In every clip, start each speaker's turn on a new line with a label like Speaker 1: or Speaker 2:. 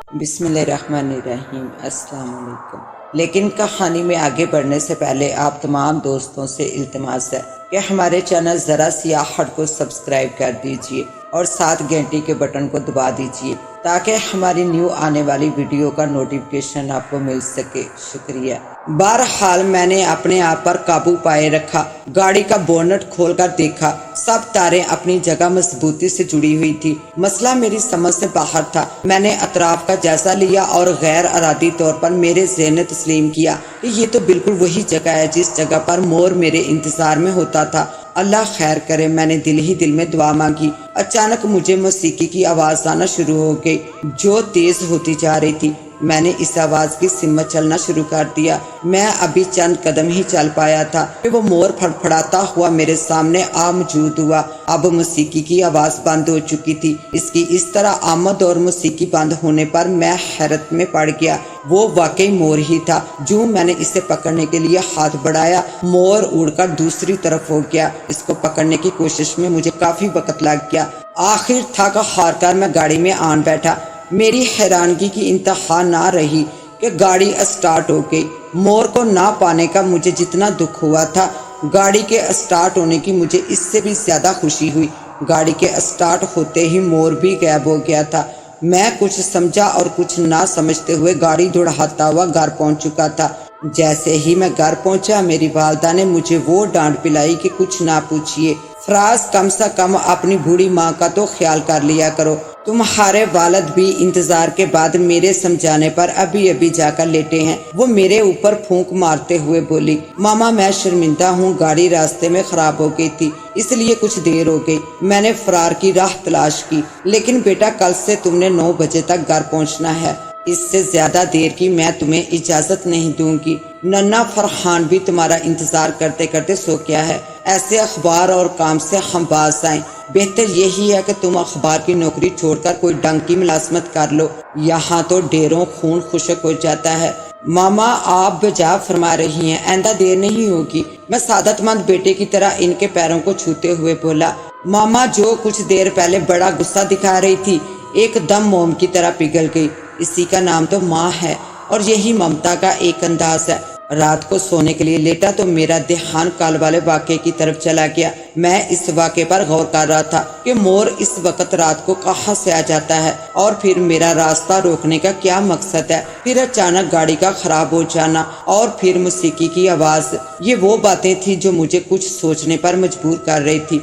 Speaker 1: بسم اللہ الرحمن الرحیم۔ السلام علیکم۔ لیکن کہانی میں آگے بڑھنے سے پہلے آپ تمام دوستوں سے التماس ہے کہ ہمارے چینل ذرا سیاہ ہٹ کو سبسکرائب کر دیجئے اور ساتھ گھنٹی کے بٹن کو دبا دیجئے تاکہ ہماری نیو آنے والی ویڈیو کا نوٹیفیکیشن آپ کو مل سکے۔ شکریہ۔ بہرحال میں نے اپنے آپ پر قابو پائے رکھا، گاڑی کا بونٹ کھول کر دیکھا، سب تاریں اپنی جگہ مضبوطی سے جڑی ہوئی تھی۔ مسئلہ میری سمجھ سے باہر تھا۔ میں نے اطراف کا جائزہ لیا اور غیر ارادی طور پر میرے ذہن نے تسلیم کیا کہ یہ تو بالکل وہی جگہ ہے جس جگہ پر مور میرے انتظار میں ہوتا تھا۔ اللہ خیر کرے، میں نے دل ہی دل میں دعا مانگی۔ اچانک مجھے موسیقی کی آواز آنا شروع ہو گئی جو تیز ہوتی جا رہی تھی۔ میں نے اس آواز کی سمت چلنا شروع کر دیا۔ میں ابھی چند قدم ہی چل پایا تھا کہ وہ مور پھڑپھڑاتا ہوا میرے سامنے آ موجود ہوا۔ اب موسیقی کی آواز بند ہو چکی تھی۔ اس کی اس طرح آمد اور موسیقی بند ہونے پر میں حیرت میں پڑ گیا۔ وہ واقعی مور ہی تھا۔ جو میں نے اسے پکڑنے کے لیے ہاتھ بڑھایا، مور اڑ کر دوسری طرف ہو گیا۔ اس کو پکڑنے کی کوشش میں مجھے کافی وقت لگ گیا۔ آخر تھک ہار کر میں گاڑی میں آن بیٹھا۔ میری حیرانگی کی انتہا نہ رہی کہ گاڑی اسٹارٹ ہو گئی۔ مور کو نہ پانے کا مجھے جتنا دکھ ہوا تھا، گاڑی کے اسٹارٹ ہونے کی مجھے اس سے بھی زیادہ خوشی ہوئی۔ گاڑی کے اسٹارٹ ہوتے ہی مور بھی غائب ہو گیا تھا۔ میں کچھ سمجھا اور کچھ نہ سمجھتے ہوئے گاڑی دوڑاتا ہوا گھر پہنچ چکا تھا۔ جیسے ہی میں گھر پہنچا، میری والدہ نے مجھے وہ ڈانٹ پلائی کہ کچھ نہ پوچھیے، فراز کم سے کم اپنی بوڑھی ماں کا تو خیال کر لیا کرو۔ تمہارے والد بھی انتظار کے بعد میرے سمجھانے پر ابھی جا کر لیٹے ہیں۔ وہ میرے اوپر پھونک مارتے ہوئے بولی، ماما میں شرمندہ ہوں، گاڑی راستے میں خراب ہو گئی تھی اس لیے کچھ دیر ہو گئی۔ میں نے فرار کی راہ تلاش کی، لیکن بیٹا کل سے تم نے 9 بجے تک گھر پہنچنا ہے۔ اس سے زیادہ دیر کی میں تمہیں اجازت نہیں دوں گی۔ ننا فرحان بھی تمہارا انتظار کرتے کرتے سو گیا ہے۔ ایسے اخبار اور کام سے ہم باز آئیں۔ بہتر یہی ہے کہ تم اخبار کی نوکری چھوڑ کر کوئی ڈنگ کی ملازمت کر لو، یہاں تو ڈھیروں خون خشک ہو جاتا ہے۔ ماما آپ بجا فرما رہی ہیں، آئندہ دیر نہیں ہوگی۔ میں سعادت مند بیٹے کی طرح ان کے پیروں کو چھوتے ہوئے بولا۔ ماما جو کچھ دیر پہلے بڑا غصہ دکھا رہی تھی، ایک دم موم کی طرح پگھل گئی۔ اسی کا نام تو ماں ہے اور یہی ممتا کا ایک انداز ہے۔ رات کو سونے کے لیے لیٹا تو میرا دھیان کال والے واقعے کی طرف چلا گیا۔ میں اس واقعے پر غور کر رہا تھا کہ مور اس وقت رات کو کہاں سے آ جاتا ہے اور پھر میرا راستہ روکنے کا کیا مقصد ہے۔ پھر اچانک گاڑی کا خراب ہو جانا اور پھر موسیقی کی آواز، یہ وہ باتیں تھیں جو مجھے کچھ سوچنے پر مجبور کر رہی تھی۔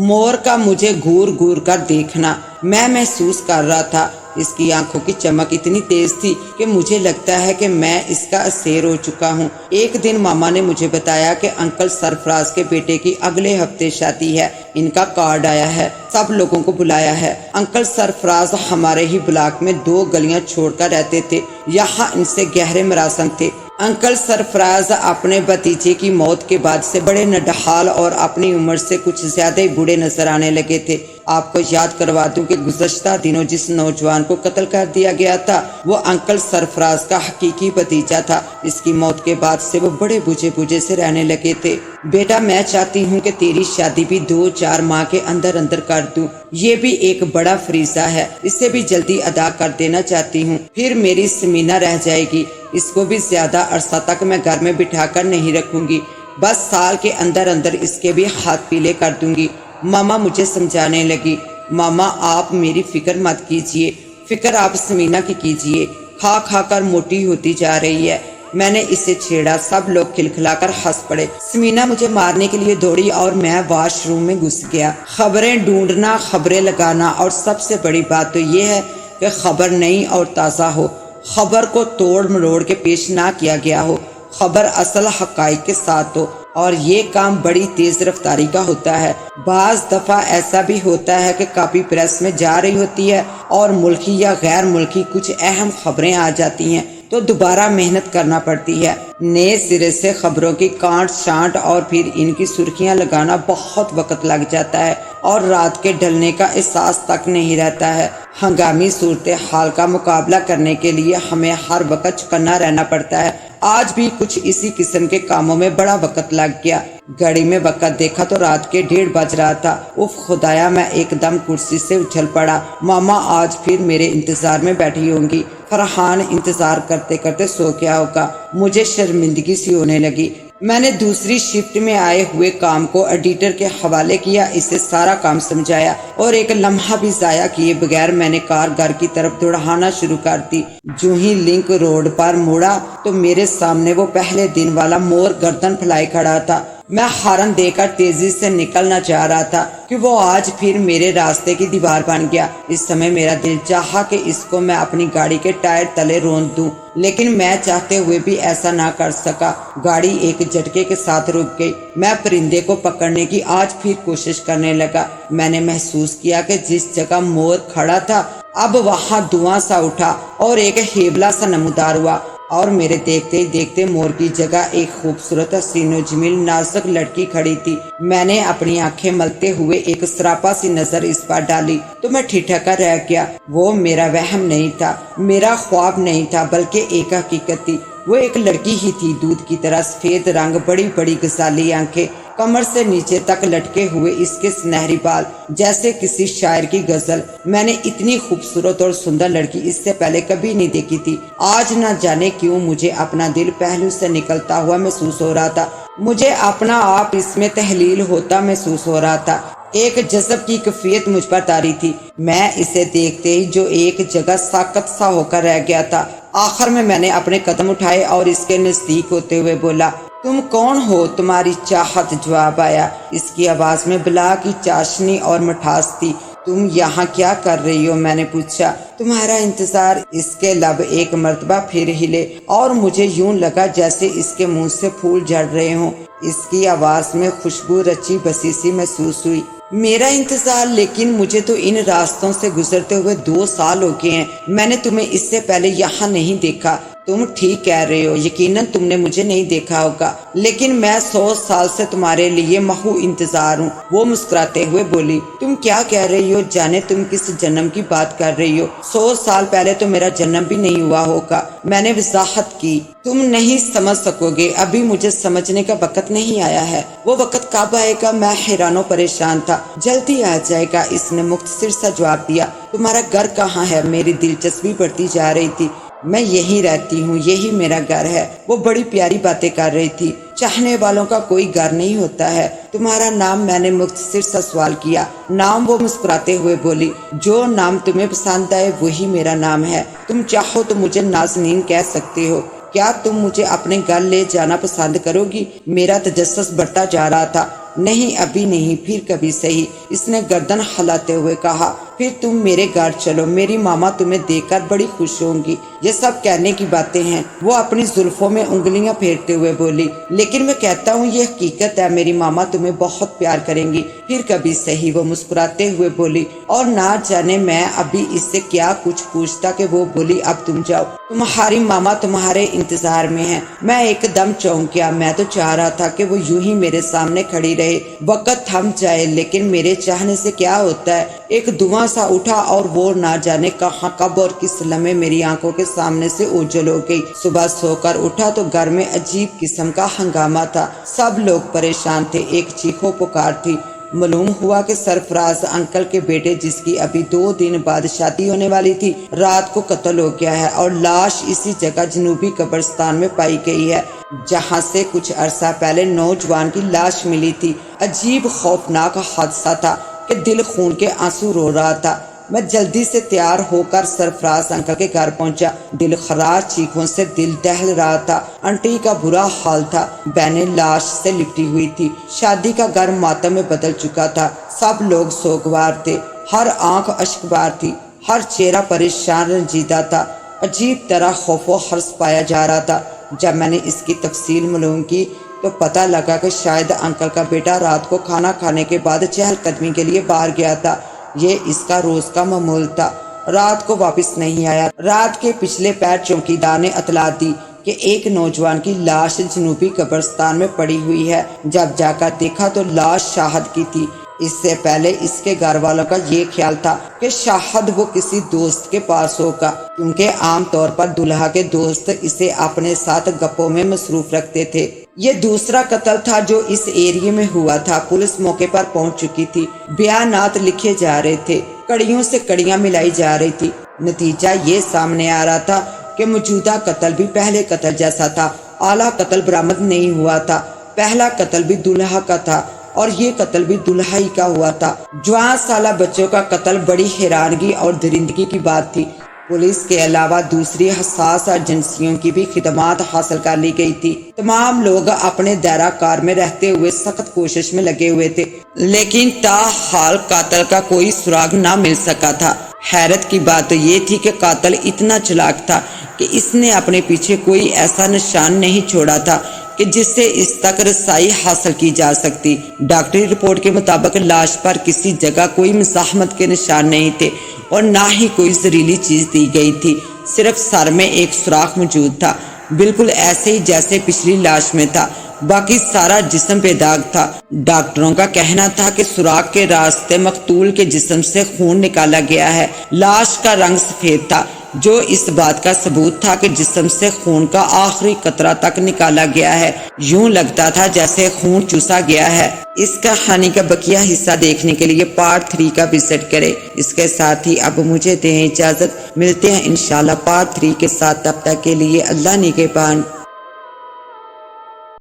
Speaker 1: مور کا مجھے گور گور کر دیکھنا میں محسوس کر رہا تھا۔ اس کی آنکھوں کی چمک اتنی تیز تھی کہ مجھے لگتا ہے کہ میں اس کا اسیر ہو چکا ہوں۔ ایک دن ماما نے مجھے بتایا کہ انکل سرفراز کے بیٹے کی اگلے ہفتے شادی ہے، ان کا کارڈ آیا ہے، سب لوگوں کو بلایا ہے۔ انکل سرفراز ہمارے ہی بلاک میں 2 گلیاں چھوڑ کر رہتے تھے، یہاں ان سے گہرے مراسم تھے۔ انکل سرفراز اپنے بھتیجے کی موت کے بعد سے بڑے نڈھال اور اپنی عمر سے کچھ زیادہ ہی بوڑھے نظر آنے لگے تھے۔ آپ کو یاد کروا دوں کہ گزشتہ دنوں جس نوجوان کو قتل کر دیا گیا تھا وہ انکل سرفراز کا حقیقی بھتیجا تھا۔ اس کی موت کے بعد سے وہ بڑے بوجھے سے رہنے لگے تھے۔ بیٹا میں چاہتی ہوں کہ تیری شادی بھی 2-4 ماہ کے اندر کر دوں، یہ بھی ایک بڑا فریضہ ہے، اسے بھی جلدی ادا کر دینا چاہتی ہوں۔ پھر میری سمینہ رہ جائے گی، اس کو بھی زیادہ عرصہ تک میں گھر میں بٹھا کر نہیں رکھوں گی، بس سال کے اندر اس کے بھی ہاتھ پیلے کر دوں گی۔ ماما مجھے سمجھانے لگی، ماما آپ میری فکر مت کیجئے، فکر آپ سمینہ کی کیجئے، کھا کر موٹی ہوتی جا رہی ہے۔ میں نے اسے چھیڑا، سب لوگ کھلکھلا کر ہنس پڑے۔ سمینہ مجھے مارنے کے لیے دوڑی اور میں واش روم میں گھس گیا۔ خبریں ڈھونڈنا، خبریں لگانا، اور سب سے بڑی بات تو یہ ہے کہ خبر نئی اور تازہ ہو، خبر کو توڑ مروڑ کے پیش نہ کیا گیا ہو، خبر اصل حقائق کے ساتھ ہو، اور یہ کام بڑی تیز رفتاری کا ہوتا ہے۔ بعض دفعہ ایسا بھی ہوتا ہے کہ کاپی پریس میں جا رہی ہوتی ہے اور ملکی یا غیر ملکی کچھ اہم خبریں آ جاتی ہیں تو دوبارہ محنت کرنا پڑتی ہے، نئے سرے سے خبروں کی کانٹ چھانٹ اور پھر ان کی سرخیاں لگانا بہت وقت لگ جاتا ہے اور رات کے ڈھلنے کا احساس تک نہیں رہتا ہے۔ ہنگامی صورتحال کا مقابلہ کرنے کے لیے ہمیں ہر وقت چوکنا رہنا پڑتا ہے۔ آج بھی کچھ اسی قسم کے کاموں میں بڑا وقت لگ گیا۔ گھڑی میں وقت دیکھا تو رات کے 1:30 بج رہا تھا۔ اف خدایا، میں ایک دم کرسی سے اچھل پڑا۔ ماما آج پھر میرے انتظار میں بیٹھی ہوں گی۔ فرحان انتظار کرتے کرتے سو گیا ہوگا۔ مجھے شرمندگی سی ہونے لگی۔ میں نے دوسری شفٹ میں آئے ہوئے کام کو ایڈیٹر کے حوالے کیا، اسے سارا کام سمجھایا اور ایک لمحہ بھی ضائع کیے بغیر میں نے کار گھر کی طرف دوڑانا شروع کر دی۔ جو ہی لنک روڈ پر مڑا تو میرے سامنے وہ پہلے دن والا مور گردن پھیلائے کھڑا تھا۔ میں ہارن دے کر تیزی سے نکلنا چاہ رہا تھا کہ وہ آج پھر میرے راستے کی دیوار بن گیا۔ اس سمے میرا دل چاہا کہ اس کو میں اپنی گاڑی کے ٹائر تلے روند دوں، لیکن میں چاہتے ہوئے بھی ایسا نہ کر سکا۔ گاڑی ایک جھٹکے کے ساتھ رک گئی۔ میں پرندے کو پکڑنے کی آج پھر کوشش کرنے لگا۔ میں نے محسوس کیا کہ جس جگہ مور کھڑا تھا اب وہاں دھواں سا اٹھا اور ایک ہیبلا سا نمودار ہوا، اور میرے دیکھتے ہی دیکھتے مور کی جگہ ایک خوبصورت حسین و جمیل نازک لڑکی کھڑی تھی۔ میں نے اپنی آنکھیں ملتے ہوئے ایک سراپا سی نظر اس پر ڈالی تو میں ٹھٹکا رہ گیا۔ وہ میرا وہم نہیں تھا، میرا خواب نہیں تھا، بلکہ ایک حقیقت تھی۔ وہ ایک لڑکی ہی تھی، دودھ کی طرح سفید رنگ، بڑی بڑی غزالی آنکھیں، کمر سے نیچے تک لٹکے ہوئے اس کے سنہری بال جیسے کسی شاعر کی غزل۔ میں نے اتنی خوبصورت اور سندر لڑکی اس سے پہلے کبھی نہیں دیکھی تھی۔ آج نہ جانے کیوں مجھے اپنا دل پہلو سے نکلتا ہوا محسوس ہو رہا تھا، مجھے اپنا آپ اس میں تحلیل ہوتا محسوس ہو رہا تھا۔ ایک جذب کی کیفیت مجھ پر طاری تھی۔ میں اسے دیکھتے ہی جو ایک جگہ ساکت سا ہو کر رہ گیا تھا۔ آخر میں نے اپنے قدم اٹھائے اور اس کے نزدیک ہوتے ہوئے بولا، تم کون ہو؟ تمہاری چاہت جواب آیا۔ اس کی آواز میں بلا کی چاشنی اور مٹھاس تھی۔ تم یہاں کیا کر رہی ہو؟ میں نے پوچھا۔ تمہارا انتظار۔ اس کے لب ایک مرتبہ پھر ہلے اور مجھے یوں لگا جیسے اس کے منہ سے پھول جھڑ رہے ہوں۔ اس کی آواز میں خوشبو رچی بسی سی محسوس ہوئی۔ میرا انتظار؟ لیکن مجھے تو ان راستوں سے گزرتے ہوئے 2 سال ہو گئے ہیں۔ میں نے تمہیں اس سے پہلے یہاں نہیں دیکھا۔ تم ٹھیک کہہ رہے ہو، یقیناً تم نے مجھے نہیں دیکھا ہوگا، لیکن میں 100 سال سے تمہارے لیے محو انتظار ہوں۔ وہ مسکراتے ہوئے بولی۔ تم کیا کہہ رہی ہو؟ جانے تم کس جنم کی بات کر رہی ہو؟ 100 سال پہلے تو میرا جنم بھی نہیں ہوا ہوگا، میں نے وضاحت کی۔ تم نہیں سمجھ سکو گے، ابھی مجھے سمجھنے کا وقت نہیں آیا ہے۔ وہ وقت کب آئے گا؟ میں حیران و پریشان تھا۔ جلدی آ جائے گا، اس نے مختصر سا جواب دیا۔ تمہارا گھر کہاں ہے؟ میری دلچسپی بڑھتی جا رہی تھی۔ میں یہی رہتی ہوں، یہی میرا گھر ہے۔ وہ بڑی پیاری باتیں کر رہی تھی۔ چاہنے والوں کا کوئی گھر نہیں ہوتا ہے۔ تمہارا نام؟ میں نے مختصر سا سوال کیا۔ نام؟ وہ مسکراتے ہوئے بولی۔ جو نام تمہیں پسند آئے وہی میرا نام ہے۔ تم چاہو تو مجھے نازنین کہہ سکتے ہو۔ کیا تم مجھے اپنے گھر لے جانا پسند کرو گی؟ میرا تجسس بڑھتا جا رہا تھا۔ نہیں، ابھی نہیں، پھر کبھی صحیح، اس نے گردن ہلاتے ہوئے کہا۔ پھر تم میرے گھر چلو، میری ماما تمہیں دیکھ کر بڑی خوش ہوں گی۔ یہ سب کہنے کی باتیں ہیں، وہ اپنی زلفوں میں انگلیاں پھیرتے ہوئے بولی۔ لیکن میں کہتا ہوں یہ حقیقت ہے، میری ماما تمہیں بہت پیار کریں گی۔ پھر کبھی صحیح، وہ مسکراتے ہوئے بولی۔ اور نہ جانے میں ابھی اس سے کیا کچھ پوچھتا کہ وہ بولی اب تم جاؤ، تمہاری ماما تمہارے انتظار میں ہے۔ میں ایک دم چونک گیا۔ میں تو چاہ رہا تھا کہ وہ یوں ہی میرے سامنے کھڑی رہے، وقت تھم جائے، لیکن میرے چاہنے سے کیا ہوتا ہے؟ ایک دھواں سا اٹھا اور وہ نہ جانے کہاں کب اور کس لمحے میری آنکھوں کے سامنے سے اوجھل ہو گئی۔ صبح سو کر اٹھا تو گھر میں عجیب قسم کا ہنگامہ تھا، سب لوگ پریشان تھے، ایک چیخو پکار تھی۔ معلوم ہوا کہ سرفراز انکل کے بیٹے، جس کی ابھی 2 دن بعد شادی ہونے والی تھی، رات کو قتل ہو گیا ہے اور لاش اسی جگہ جنوبی قبرستان میں پائی گئی ہے جہاں سے کچھ عرصہ پہلے نوجوان کی لاش ملی تھی۔ عجیب خوفناک حادثہ تھا کہ دل خون کے آنسو رو رہا تھا۔ میں جلدی سے تیار ہو کر سرفراز انکل کے گھر پہنچا۔ دل خراش چیخوں سے دل دہل رہا تھا۔ انٹی کا برا حال تھا، بہنیں لاش سے لپٹی ہوئی تھی۔ شادی کا گھر ماتم میں بدل چکا تھا، سب لوگ سوگوار تھے، ہر آنکھ اشکبار تھی، ہر چہرہ پریشان رنجیدہ تھا۔ عجیب طرح خوف و ہرس پایا جا رہا تھا۔ جب میں نے اس کی تفصیل معلوم کی تو پتہ لگا کہ شاید انکل کا بیٹا رات کو کھانا کھانے کے بعد چہل قدمی کے لیے باہر گیا تھا۔ یہ اس کا روز کا معمول تھا۔ رات کو واپس نہیں آیا۔ رات کے پچھلے پہر چوکیدار نے اطلاع دی کہ ایک نوجوان کی لاش جنوبی قبرستان میں پڑی ہوئی ہے۔ جب جا کر دیکھا تو لاش شاہد کی تھی۔ اس سے پہلے اس کے گھر والوں کا یہ خیال تھا کہ شاید وہ کسی دوست کے پاس ہوگا، کیونکہ عام طور پر دلہا کے دوست اسے اپنے ساتھ گپوں میں مصروف رکھتے تھے۔ یہ دوسرا قتل تھا جو اس ایریے میں ہوا تھا۔ پولیس موقع پر پہنچ چکی تھی، بیانات لکھے جا رہے تھے، کڑیوں سے کڑیاں ملائی جا رہی تھی۔ نتیجہ یہ سامنے آ رہا تھا کہ موجودہ قتل بھی پہلے قتل جیسا تھا۔ اعلیٰ قتل برآمد نہیں ہوا تھا۔ پہلا قتل بھی دلہا کا تھا اور یہ قتل بھی دلہا ہی کا ہوا تھا۔ جوان سالہ بچوں کا قتل بڑی حیرانگی اور درندگی کی بات تھی۔ پولیس کے علاوہ دوسری حساس ایجنسیوں کی بھی خدمات حاصل کر لی گئی تھی۔ تمام لوگ اپنے دائرہ کار میں رہتے ہوئے سخت کوشش میں لگے ہوئے تھے، لیکن تاحال قاتل کا کوئی سراغ نہ مل سکا تھا۔ حیرت کی بات یہ تھی کہ قاتل اتنا چلاک تھا کہ اس نے اپنے پیچھے کوئی ایسا نشان نہیں چھوڑا تھا کہ جس سے اس تک رسائی حاصل کی جا سکتی۔ ڈاکٹری رپورٹ کے مطابق لاش پر کسی جگہ کوئی مزاحمت کے نشان نہیں تھے اور نہ ہی کوئی زہریلی چیز دی گئی تھی۔ صرف سر میں ایک سوراخ موجود تھا، بالکل ایسے ہی جیسے پچھلی لاش میں تھا۔ باقی سارا جسم پہ داغ تھا۔ ڈاکٹروں کا کہنا تھا کہ سوراخ کے راستے مقتول کے جسم سے خون نکالا گیا ہے۔ لاش کا رنگ سفید تھا، جو اس بات کا ثبوت تھا کہ جسم سے خون کا آخری قطرہ تک نکالا گیا ہے۔ یوں لگتا تھا جیسے خون چوسا گیا ہے۔ اس کہانی کا بقیہ حصہ دیکھنے کے لیے پارٹ 3 کا وزٹ کریں۔ اس کے ساتھ ہی اب مجھے دیں اجازت، ملتے ہیں انشاءاللہ پارٹ 3 کے ساتھ۔ تب تک کے لیے اللہ نگہبان۔